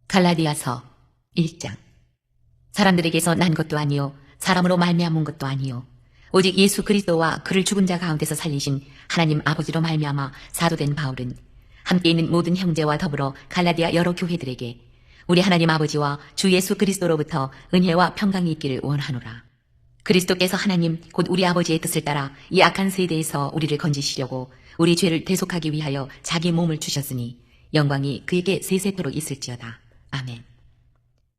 갈라디아서 1장. 사람들에게서 난 것도 아니요 사람으로 말미암은 것도 아니요 오직 예수 그리스도와 그를 죽은 자 가운데서 살리신 하나님 아버지로 말미암아 사도된 바울은 함께 있는 모든 형제와 더불어 갈라디아 여러 교회들에게 우리 하나님 아버지와 주 예수 그리스도로부터 은혜와 평강이 있기를 원하노라. 그리스도께서 하나님 곧 우리 아버지의 뜻을 따라 이 악한 세대에서 우리를 건지시려고 우리 죄를 대속하기 위하여 자기 몸을 주셨으니 영광이 그에게 세세토록 있을지어다. 아멘.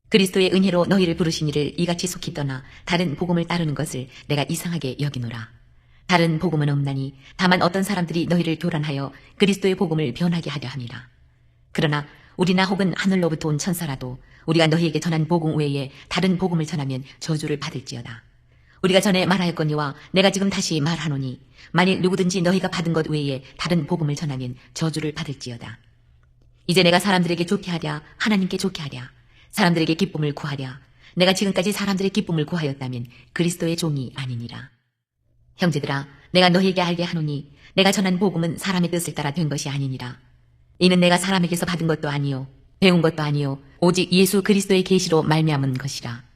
그리스도의 은혜로 너희를 부르신 이를 이같이 속히 떠나 다른 복음을 따르는 것을 내가 이상하게 여기노라. 다른 복음은 없나니 다만 어떤 사람들이 너희를 교란하여 그리스도의 복음을 변하게 하려 함이라. 그러나 우리나 혹은 하늘로부터 온 천사라도 우리가 너희에게 전한 복음 외에 다른 복음을 전하면 저주를 받을지어다. 우리가 전에 말하였거니와 내가 지금 다시 말하노니 만일 누구든지 너희가 받은 것 외에 다른 복음을 전하면 저주를 받을지어다. 이제 내가 사람들에게 좋게 하랴 하나님께 좋게 하랴 사람들에게 기쁨을 구하랴 내가 지금까지 사람들의 기쁨을 구하였다면 그리스도의 종이 아니니라. 형제들아 내가 너희에게 알게 하노니 내가 전한 복음은 사람의 뜻을 따라 된 것이 아니니라. 이는 내가 사람에게서 받은 것도 아니요 배운 것도 아니요 오직 예수 그리스도의 계시로 말미암은 것이라.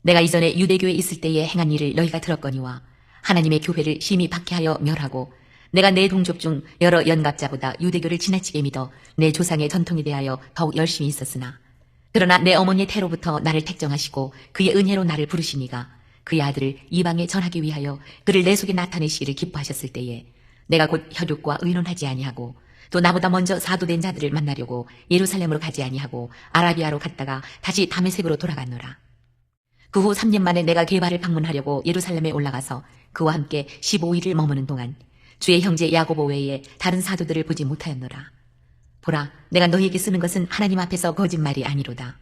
내가 이전에 유대교에 있을 때에 행한 일을 너희가 들었거니와 하나님의 교회를 심히 박해하여 멸하고 내가 내 동족 중 여러 연갑자보다 유대교를 지나치게 믿어 내 조상의 전통에 대하여 더욱 열심히 있었으나 그러나 내 어머니의 태로부터 나를 택정하시고 그의 은혜로 나를 부르시니가 그의 아들을 이방에 전하기 위하여 그를 내 속에 나타내시기를 기뻐하셨을 때에 내가 곧 혈육과 의논하지 아니하고 또 나보다 먼저 사도된 자들을 만나려고 예루살렘으로 가지 아니하고 아라비아로 갔다가 다시 다메섹으로 돌아갔노라. 그 후 3년 만에 내가 게바를 방문하려고 예루살렘에 올라가서 그와 함께 15일을 머무는 동안 주의 형제 야고보 외에 다른 사도들을 보지 못하였노라. 보라, 내가 너희에게 쓰는 것은 하나님 앞에서 거짓말이 아니로다.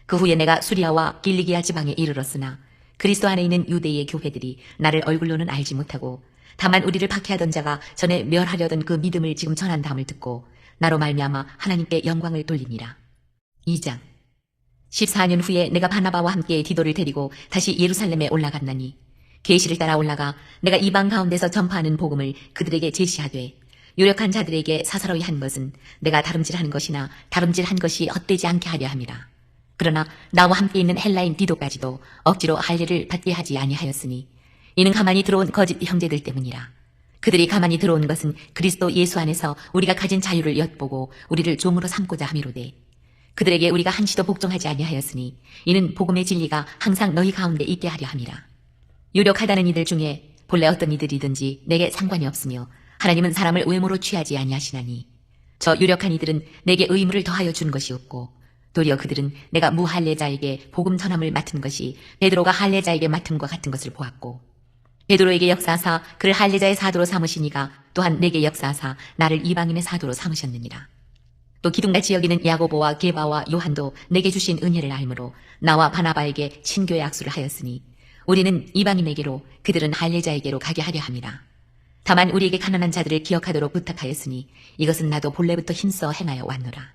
그 후에 내가 수리아와 길리기아 지방에 이르렀으나 그리스도 안에 있는 유대의 교회들이 나를 얼굴로는 알지 못하고 다만 우리를 박해하던 자가 전에 멸하려던 그 믿음을 지금 전한다함을 듣고 나로 말미암아 하나님께 영광을 돌리니라. 2장. 14년 후에 내가 바나바와 함께 디도를 데리고 다시 예루살렘에 올라갔나니 계시를 따라 올라가 내가 이방 가운데서 전파하는 복음을 그들에게 제시하되 유력한 자들에게 사사로이 한 것은 내가 다름질하는 것이나 다름질한 것이 헛되지 않게 하려 함이라. 그러나 나와 함께 있는 헬라인 디도까지도 억지로 할례를 받게 하지 아니하였으니 이는 가만히 들어온 거짓 형제들 때문이라. 그들이 가만히 들어온 것은 그리스도 예수 안에서 우리가 가진 자유를 엿보고 우리를 종으로 삼고자 함이로되 그들에게 우리가 한시도 복종하지 아니하였으니 이는 복음의 진리가 항상 너희 가운데 있게 하려 함이라. 유력하다는 이들 중에 본래 어떤 이들이든지 내게 상관이 없으며 하나님은 사람을 외모로 취하지 아니하시나니 저 유력한 이들은 내게 의무를 더하여 준 것이 없고 도리어 그들은 내가 무할례자에게 복음 전함을 맡은 것이 베드로가 할례자에게 맡음과 같은 것을 보았고 베드로에게 역사하사 그를 할례자의 사도로 삼으시니가 또한 내게 역사하사 나를 이방인의 사도로 삼으셨느니라. 또 기둥같이 여기는 야고보와 게바와 요한도 내게 주신 은혜를 알므로 나와 바나바에게 친교의 악수를 하였으니 우리는 이방인에게로 그들은 할례자에게로 가게 하려 함이라. 다만 우리에게 가난한 자들을 기억하도록 부탁하였으니 이것은 나도 본래부터 힘써 행하여 왔노라.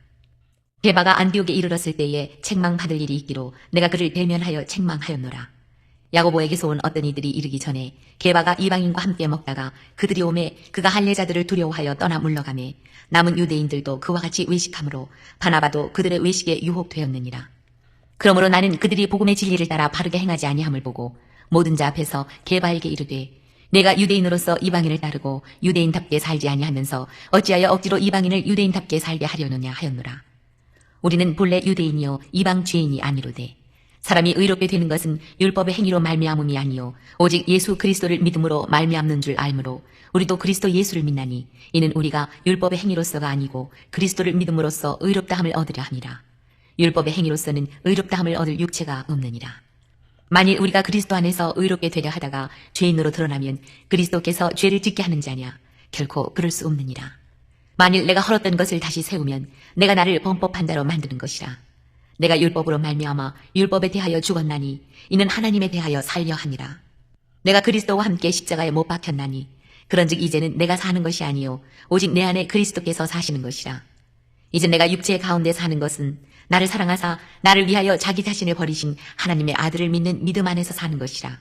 게바가 안디옥에 이르렀을 때에 책망받을 일이 있기로 내가 그를 대면하여 책망하였노라. 야고보에게서 온 어떤 이들이 이르기 전에 게바가 이방인과 함께 먹다가 그들이 오매 그가 할례자들을 두려워하여 떠나 물러가매 남은 유대인들도 그와 같이 외식함으로 바나바도 그들의 외식에 유혹되었느니라. 그러므로 나는 그들이 복음의 진리를 따라 바르게 행하지 아니함을 보고 모든 자 앞에서 게바에게 이르되 내가 유대인으로서 이방인을 따르고 유대인답게 살지 아니하면서 어찌하여 억지로 이방인을 유대인답게 살게 하려느냐 하였노라. 우리는 본래 유대인이요 이방 죄인이 아니로되 사람이 의롭게 되는 것은 율법의 행위로 말미암음이 아니요 오직 예수 그리스도를 믿음으로 말미암는 줄 알므로 우리도 그리스도 예수를 믿나니 이는 우리가 율법의 행위로서가 아니고 그리스도를 믿음으로써 의롭다함을 얻으려 함이라. 율법의 행위로서는 의롭다함을 얻을 육체가 없느니라. 만일 우리가 그리스도 안에서 의롭게 되려 하다가 죄인으로 드러나면 그리스도께서 죄를 짓게 하는 자냐? 결코 그럴 수 없느니라. 만일 내가 헐었던 것을 다시 세우면 내가 나를 범법한 자로 만드는 것이라. 내가 율법으로 말미암아 율법에 대하여 죽었나니 이는 하나님에 대하여 살려 함이라. 내가 그리스도와 함께 십자가에 못 박혔나니 그런즉 이제는 내가 사는 것이 아니요 오직 내 안에 그리스도께서 사시는 것이라. 이제 내가 육체 가운데 사는 것은 나를 사랑하사 나를 위하여 자기 자신을 버리신 하나님의 아들을 믿는 믿음 안에서 사는 것이라.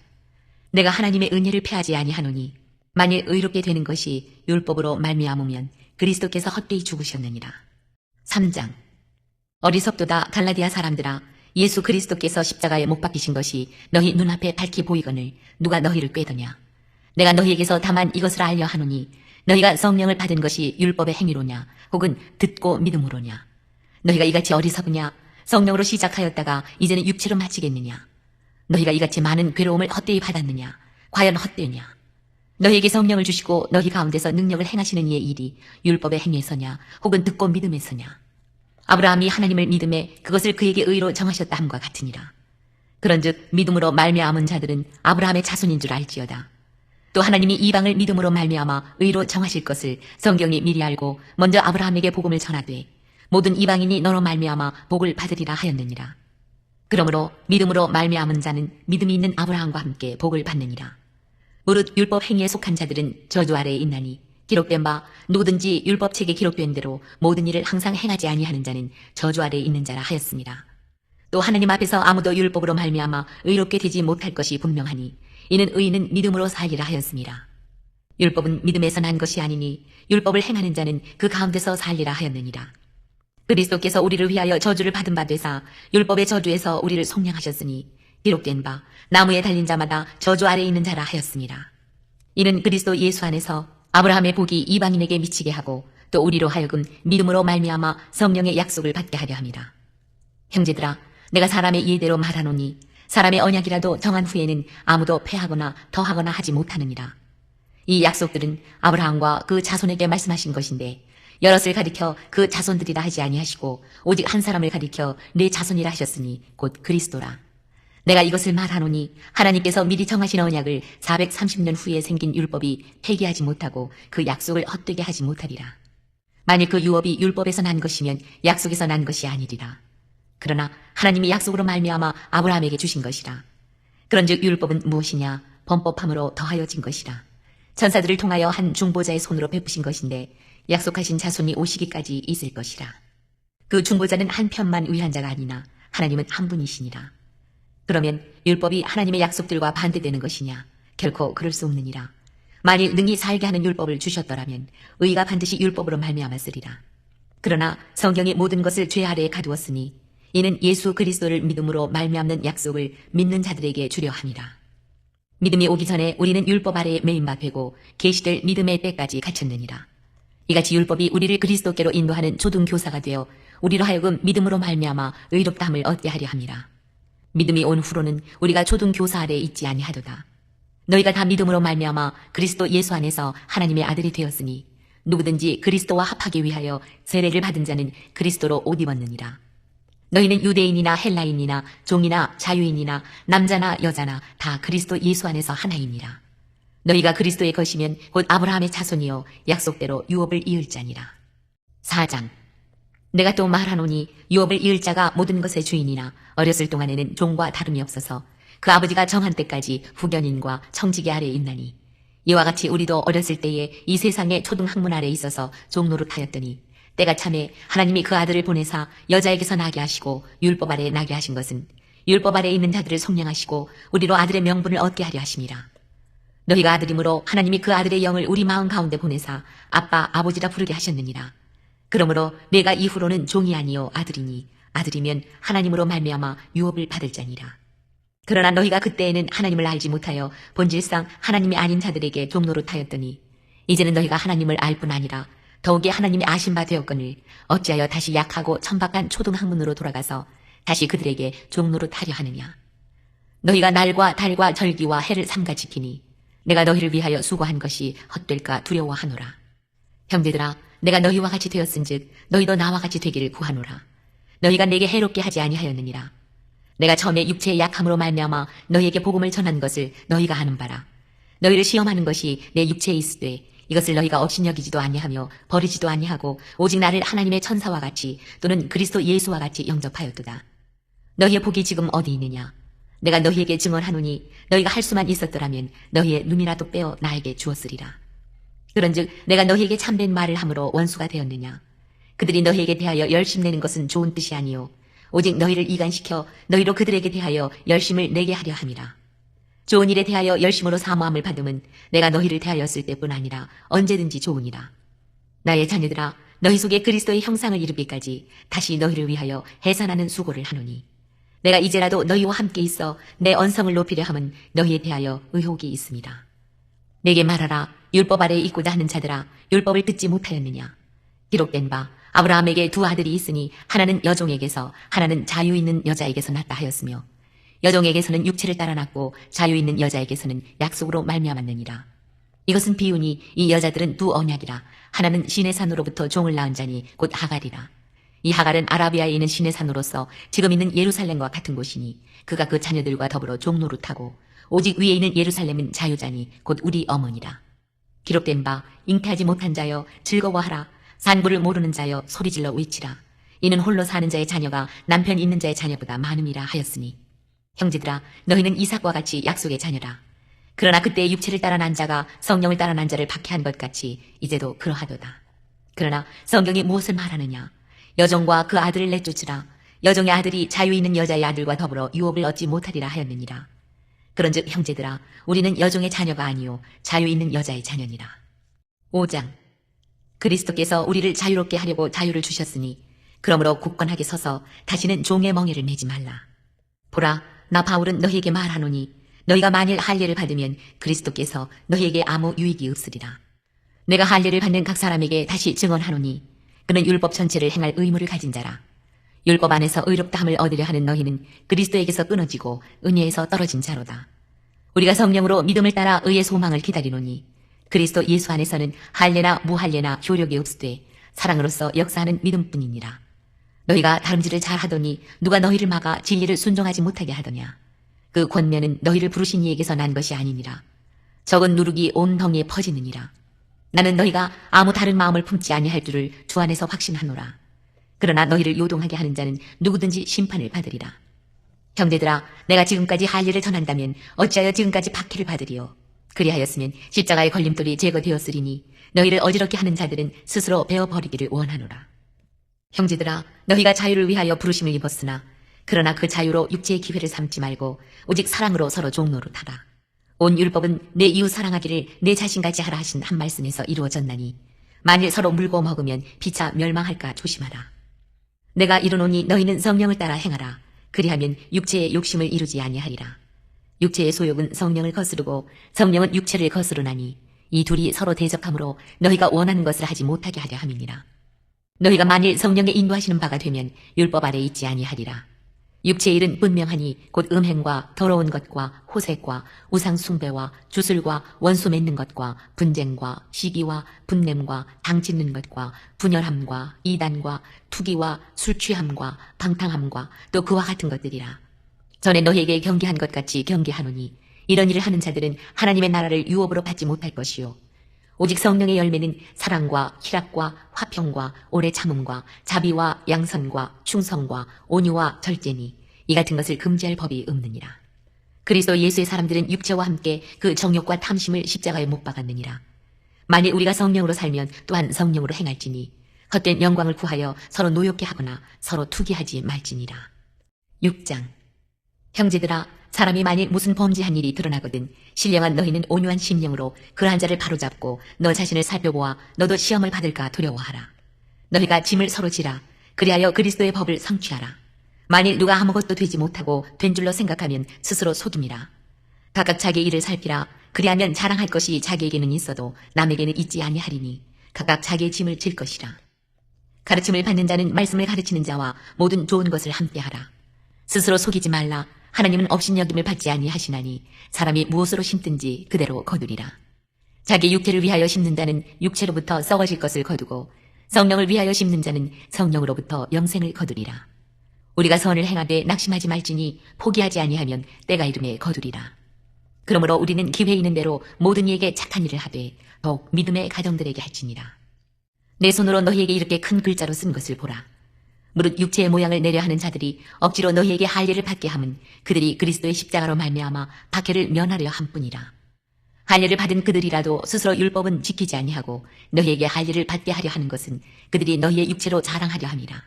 내가 하나님의 은혜를 패하지 아니하노니 만일 의롭게 되는 것이 율법으로 말미암으면 그리스도께서 헛되이 죽으셨느니라. 3장. 어리석도다 갈라디아 사람들아, 예수 그리스도께서 십자가에 못 박히신 것이 너희 눈앞에 밝히 보이거늘 누가 너희를 꾀더냐. 내가 너희에게서 다만 이것을 알려 하노니 너희가 성령을 받은 것이 율법의 행위로냐 혹은 듣고 믿음으로냐. 너희가 이같이 어리석으냐. 성령으로 시작하였다가 이제는 육체로 마치겠느냐. 너희가 이같이 많은 괴로움을 헛되이 받았느냐. 과연 헛되냐. 너희에게 성령을 주시고 너희 가운데서 능력을 행하시는 이의 일이 율법의 행위에서냐 혹은 듣고 믿음에서냐. 아브라함이 하나님을 믿음에 그것을 그에게 의로 정하셨다 함과 같으니라. 그런즉 믿음으로 말미암은 자들은 아브라함의 자손인 줄 알지어다. 또 하나님이 이방을 믿음으로 말미암아 의로 정하실 것을 성경이 미리 알고 먼저 아브라함에게 복음을 전하되 모든 이방인이 너로 말미암아 복을 받으리라 하였느니라. 그러므로 믿음으로 말미암은 자는 믿음이 있는 아브라함과 함께 복을 받느니라. 무릇 율법 행위에 속한 자들은 저주 아래에 있나니 기록된 바 누구든지 율법책에 기록된 대로 모든 일을 항상 행하지 아니하는 자는 저주 아래에 있는 자라 하였습니다. 또 하나님 앞에서 아무도 율법으로 말미암아 의롭게 되지 못할 것이 분명하니 이는 의인은 믿음으로 살리라 하였습니다. 율법은 믿음에서 난 것이 아니니 율법을 행하는 자는 그 가운데서 살리라 하였느니라. 그리스도께서 우리를 위하여 저주를 받은 바 되사 율법의 저주에서 우리를 속량하셨으니 기록된 바 나무에 달린 자마다 저주 아래에 있는 자라 하였습니다. 이는 그리스도 예수 안에서 아브라함의 복이 이방인에게 미치게 하고 또 우리로 하여금 믿음으로 말미암아 성령의 약속을 받게 하려 함이라. 형제들아, 내가 사람의 예대로 말하노니 사람의 언약이라도 정한 후에는 아무도 패하거나 더하거나 하지 못하느니라. 이 약속들은 아브라함과 그 자손에게 말씀하신 것인데 여럿을 가리켜 그 자손들이라 하지 아니하시고 오직 한 사람을 가리켜 내 자손이라 하셨으니 곧 그리스도라. 내가 이것을 말하노니 하나님께서 미리 정하신 언약을 430년 후에 생긴 율법이 폐기하지 못하고 그 약속을 헛되게 하지 못하리라. 만일 그 유업이 율법에서 난 것이면 약속에서 난 것이 아니리라. 그러나 하나님이 약속으로 말미암아 아브라함에게 주신 것이라. 그런즉 율법은 무엇이냐? 범법함으로 더하여진 것이라. 천사들을 통하여 한 중보자의 손으로 베푸신 것인데 약속하신 자손이 오시기까지 있을 것이라. 그 중보자는 한 편만 위한 자가 아니나 하나님은 한 분이시니라. 그러면 율법이 하나님의 약속들과 반대되는 것이냐? 결코 그럴 수 없느니라. 만일 능히 살게 하는 율법을 주셨더라면 의가 반드시 율법으로 말미암았으리라. 그러나 성경의 모든 것을 죄 아래에 가두었으니 이는 예수 그리스도를 믿음으로 말미암는 약속을 믿는 자들에게 주려 함이라. 믿음이 오기 전에 우리는 율법 아래에 매인 바 되고 계시될 믿음의 때까지 갇혔느니라. 이같이 율법이 우리를 그리스도께로 인도하는 초등교사가 되어 우리로 하여금 믿음으로 말미암아 의롭다함을 얻게 하려 함이라. 믿음이 온 후로는 우리가 초등교사 아래에 있지 아니하도다. 너희가 다 믿음으로 말미암아 그리스도 예수 안에서 하나님의 아들이 되었으니 누구든지 그리스도와 합하기 위하여 세례를 받은 자는 그리스도로 옷 입었느니라. 너희는 유대인이나 헬라인이나 종이나 자유인이나 남자나 여자나 다 그리스도 예수 안에서 하나이니라. 너희가 그리스도의 것이면 곧 아브라함의 자손이요 약속대로 유업을 이을 자니라. 4장. 내가 또 말하노니 유업을 이을 자가 모든 것의 주인이나 어렸을 동안에는 종과 다름이 없어서 그 아버지가 정한 때까지 후견인과 청지기 아래에 있나니 이와 같이 우리도 어렸을 때에 이 세상의 초등학문 아래에 있어서 종 노릇하였더니 때가 참에 하나님이 그 아들을 보내사 여자에게서 나게 하시고 율법 아래에 나게 하신 것은 율법 아래에 있는 자들을 속량하시고 우리로 아들의 명분을 얻게 하려 하심이라. 너희가 아들이므로 하나님이 그 아들의 영을 우리 마음 가운데 보내사 아빠 아버지라 부르게 하셨느니라. 그러므로 내가 이후로는 종이 아니요 아들이니 아들이면 하나님으로 말미암아 유업을 받을 자니라. 그러나 너희가 그때에는 하나님을 알지 못하여 본질상 하나님이 아닌 자들에게 종노릇하였더니 이제는 너희가 하나님을 알 뿐 아니라 더욱이 하나님이 아신 바 되었거늘 어찌하여 다시 약하고 천박한 초등학문으로 돌아가서 다시 그들에게 종노릇하려 하느냐. 너희가 날과 달과 절기와 해를 삼가 지키니 내가 너희를 위하여 수고한 것이 헛될까 두려워하노라. 형제들아, 내가 너희와 같이 되었은즉 너희도 나와 같이 되기를 구하노라. 너희가 내게 해롭게 하지 아니하였느니라. 내가 처음에 육체의 약함으로 말미암아 너희에게 복음을 전한 것을 너희가 아는 바라. 너희를 시험하는 것이 내 육체에 있으되 이것을 너희가 업신여기지도 아니하며 버리지도 아니하고 오직 나를 하나님의 천사와 같이 또는 그리스도 예수와 같이 영접하였도다. 너희의 복이 지금 어디 있느냐? 내가 너희에게 증언하노니 너희가 할 수만 있었더라면 너희의 눈이라도 빼어 나에게 주었으리라. 그런즉 내가 너희에게 참된 말을 함으로 원수가 되었느냐? 그들이 너희에게 대하여 열심내는 것은 좋은 뜻이 아니요 오직 너희를 이간시켜 너희로 그들에게 대하여 열심을 내게 하려 함이라. 좋은 일에 대하여 열심으로 사모함을 받음은 내가 너희를 대하였을 때뿐 아니라 언제든지 좋으니라. 나의 자녀들아, 너희 속에 그리스도의 형상을 이루기까지 다시 너희를 위하여 해산하는 수고를 하노니 내가 이제라도 너희와 함께 있어 내 언성을 높이려 함은 너희에 대하여 의혹이 있습니다. 내게 말하라. 율법 아래에 있고자 하는 자들아, 율법을 듣지 못하였느냐? 기록된 바 아브라함에게 두 아들이 있으니 하나는 여종에게서 하나는 자유 있는 여자에게서 났다 하였으며 여종에게서는 육체를 따라 났고 자유 있는 여자에게서는 약속으로 말미암았느니라. 이것은 비유니 이 여자들은 두 언약이라. 하나는 시내 산으로부터 종을 낳은 자니 곧 하갈이라. 이 하갈은 아라비아에 있는 시내 산으로서 지금 있는 예루살렘과 같은 곳이니 그가 그 자녀들과 더불어 종 노릇하고 오직 위에 있는 예루살렘은 자유자니 곧 우리 어머니라. 기록된 바 잉태하지 못한 자여 즐거워하라. 산구를 모르는 자여 소리질러 외치라. 이는 홀로 사는 자의 자녀가 남편 있는 자의 자녀보다 많음이라 하였으니 형제들아, 너희는 이삭과 같이 약속의 자녀라. 그러나 그때 육체를 따라 난 자가 성령을 따라 난 자를 박해한 것 같이 이제도 그러하도다. 그러나 성경이 무엇을 말하느냐? 여종과 그 아들을 내쫓으라. 여종의 아들이 자유 있는 여자의 아들과 더불어 유업을 얻지 못하리라 하였느니라. 그런즉 형제들아, 우리는 여종의 자녀가 아니요 자유 있는 여자의 자녀니라. 5장. 그리스도께서 우리를 자유롭게 하려고 자유를 주셨으니 그러므로 굳건하게 서서 다시는 종의 멍에를 매지 말라. 보라, 나 바울은 너희에게 말하노니 너희가 만일 할례를 받으면 그리스도께서 너희에게 아무 유익이 없으리라. 내가 할례를 받는 각 사람에게 다시 증언하노니 그는 율법 전체를 행할 의무를 가진 자라. 율법 안에서 의롭다함을 얻으려 하는 너희는 그리스도에게서 끊어지고 은혜에서 떨어진 자로다. 우리가 성령으로 믿음을 따라 의의 소망을 기다리노니 그리스도 예수 안에서는 할례나 무할례나 효력이 없으되 사랑으로서 역사하는 믿음뿐이니라. 너희가 다름질을 잘하더니 누가 너희를 막아 진리를 순종하지 못하게 하더냐? 그 권면은 너희를 부르신 이에게서 난 것이 아니니라. 적은 누룩이 온 덩이에 퍼지느니라. 나는 너희가 아무 다른 마음을 품지 아니할 줄을 주 안에서 확신하노라. 그러나 너희를 요동하게 하는 자는 누구든지 심판을 받으리라. 형제들아, 내가 지금까지 할례를 전한다면 어찌하여 지금까지 박해를 받으리요? 그리하였으면 십자가의 걸림돌이 제거되었으리니 너희를 어지럽게 하는 자들은 스스로 베어버리기를 원하노라. 형제들아, 너희가 자유를 위하여 부르심을 입었으나 그러나 그 자유로 육체의 기회를 삼지 말고 오직 사랑으로 서로 종노릇하라. 온 율법은 내 이웃 사랑하기를 내 자신같이 하라 하신 한 말씀에서 이루어졌나니 만일 서로 물고 먹으면 피차 멸망할까 조심하라. 내가 이르노니 너희는 성령을 따라 행하라. 그리하면 육체의 욕심을 이루지 아니하리라. 육체의 소욕은 성령을 거스르고 성령은 육체를 거스르나니 이 둘이 서로 대적함으로 너희가 원하는 것을 하지 못하게 하려 함이니라. 너희가 만일 성령의 인도하시는 바가 되면 율법 아래 있지 아니하리라. 육체의 일은 분명하니 곧 음행과 더러운 것과 호색과 우상 숭배와 주술과 원수 맺는 것과 분쟁과 시기와 분냄과 당짓는 것과 분열함과 이단과 투기와 술 취함과 방탕함과 또 그와 같은 것들이라. 전에 너희에게 경계한 것 같이 경계하노니 이런 일을 하는 자들은 하나님의 나라를 유업으로 받지 못할 것이요 오직 성령의 열매는 사랑과 희락과 화평과 오래 참음과 자비와 양선과 충성과 온유와 절제니 이 같은 것을 금지할 법이 없느니라. 그리스도 예수의 사람들은 육체와 함께 그 정욕과 탐심을 십자가에 못 박았느니라. 만일 우리가 성령으로 살면 또한 성령으로 행할지니 헛된 영광을 구하여 서로 노엽게 하거나 서로 투기하지 말지니라. 6장. 형제들아, 사람이 만일 무슨 범죄한 일이 드러나거든 신령한 너희는 온유한 심령으로 그러한 자를 바로잡고 너 자신을 살펴보아 너도 시험을 받을까 두려워하라. 너희가 짐을 서로 지라. 그리하여 그리스도의 법을 성취하라. 만일 누가 아무것도 되지 못하고 된 줄로 생각하면 스스로 속임이라. 각각 자기 일을 살피라. 그리하면 자랑할 것이 자기에게는 있어도 남에게는 있지 아니하리니 각각 자기의 짐을 질 것이라. 가르침을 받는 자는 말씀을 가르치는 자와 모든 좋은 것을 함께하라. 스스로 속이지 말라. 하나님은 업신여김을 받지 아니하시나니 사람이 무엇으로 심든지 그대로 거두리라. 자기 육체를 위하여 심는 자는 육체로부터 썩어질 것을 거두고 성령을 위하여 심는 자는 성령으로부터 영생을 거두리라. 우리가 선을 행하되 낙심하지 말지니 포기하지 아니하면 때가 이름에 거두리라. 그러므로 우리는 기회 있는 대로 모든 이에게 착한 일을 하되 더욱 믿음의 가정들에게 할지니라. 내 손으로 너희에게 이렇게 큰 글자로 쓴 것을 보라. 무릇 육체의 모양을 내려 하는 자들이 억지로 너희에게 할례를 받게 함은 그들이 그리스도의 십자가로 말미암아 박해를 면하려 함뿐이라. 할례를 받은 그들이라도 스스로 율법은 지키지 아니하고 너희에게 할례를 받게 하려 하는 것은 그들이 너희의 육체로 자랑하려 함이라.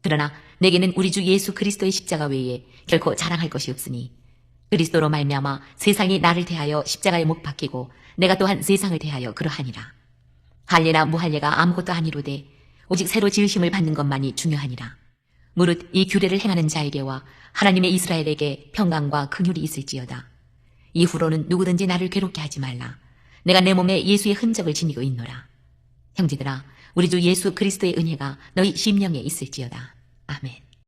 그러나 내게는 우리 주 예수 그리스도의 십자가 외에 결코 자랑할 것이 없으니 그리스도로 말미암아 세상이 나를 대하여 십자가에 못 박히고 내가 또한 세상을 대하여 그러하니라. 할례나 무할례가 아무것도 아니로되 오직 새로 지으심을 받는 것만이 중요하니라. 무릇 이 규례를 행하는 자에게와 하나님의 이스라엘에게 평강과 긍휼이 있을지어다. 이후로는 누구든지 나를 괴롭게 하지 말라. 내가 내 몸에 예수의 흔적을 지니고 있노라. 형제들아, 우리 주 예수 그리스도의 은혜가 너희 심령에 있을지어다. 아멘.